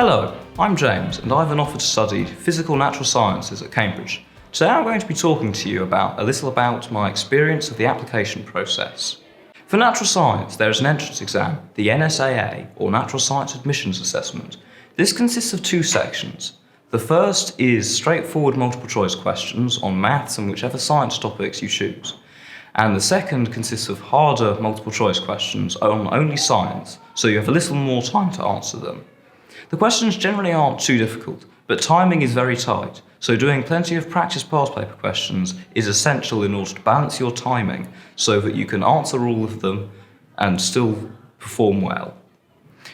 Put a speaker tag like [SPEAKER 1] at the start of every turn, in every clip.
[SPEAKER 1] Hello, I'm James and I've been offered to study physical natural sciences at Cambridge. Today I'm going to be talking to you a little about my experience of the application process. For natural science, there is an entrance exam, the NSAA, or Natural Science Admissions Assessment. This consists of two sections. The first is straightforward multiple choice questions on maths and whichever science topics you choose. And the second consists of harder multiple choice questions on only science, so you have a little more time to answer them. The questions generally aren't too difficult, but timing is very tight, so doing plenty of practice past paper questions is essential in order to balance your timing so that you can answer all of them and still perform well.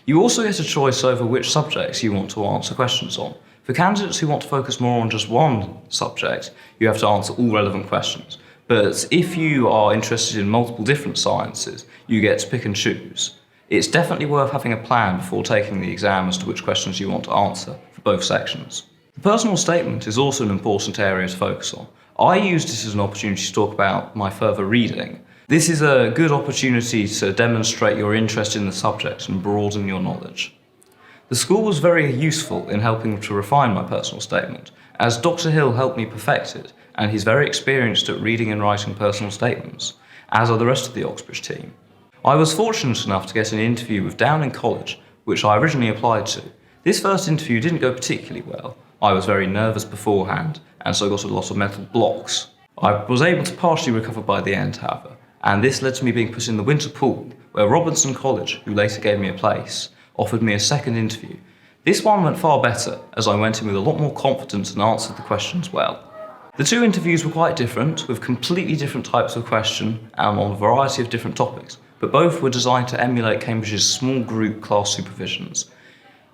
[SPEAKER 1] You also get a choice over which subjects you want to answer questions on. For candidates who want to focus more on just one subject, you have to answer all relevant questions. But if you are interested in multiple different sciences, you get to pick and choose. It's definitely worth having a plan before taking the exam as to which questions you want to answer for both sections. The personal statement is also an important area to focus on. I used it as an opportunity to talk about my further reading. This is a good opportunity to demonstrate your interest in the subject and broaden your knowledge. The school was very useful in helping to refine my personal statement, as Dr. Hill helped me perfect it, and he's very experienced at reading and writing personal statements, as are the rest of the Oxbridge team. I was fortunate enough to get an interview with Downing College, which I originally applied to. This first interview didn't go particularly well. I was very nervous beforehand, and so got a lot of mental blocks. I was able to partially recover by the end, however, and this led to me being put in the winter pool, where Robinson College, who later gave me a place, offered me a second interview. This one went far better, as I went in with a lot more confidence and answered the questions well. The two interviews were quite different, with completely different types of question and on a variety of different topics, but both were designed to emulate Cambridge's small group class supervisions.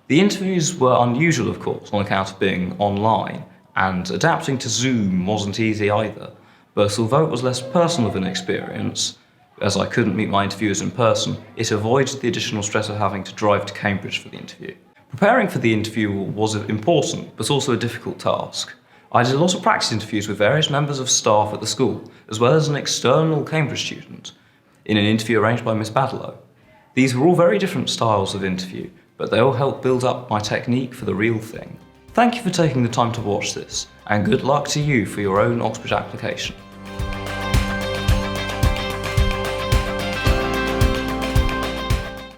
[SPEAKER 1] The interviews were unusual, of course, on account of being online, and adapting to Zoom wasn't easy either. But although it was less personal of an experience, as I couldn't meet my interviewers in person, it avoided the additional stress of having to drive to Cambridge for the interview. Preparing for the interview was important, but also a difficult task. I did a lot of practice interviews with various members of staff at the school, as well as an external Cambridge student, in an interview arranged by Miss Badlow. These were all very different styles of interview, but they all helped build up my technique for the real thing. Thank you for taking the time to watch this, and good luck to you for your own Oxbridge application.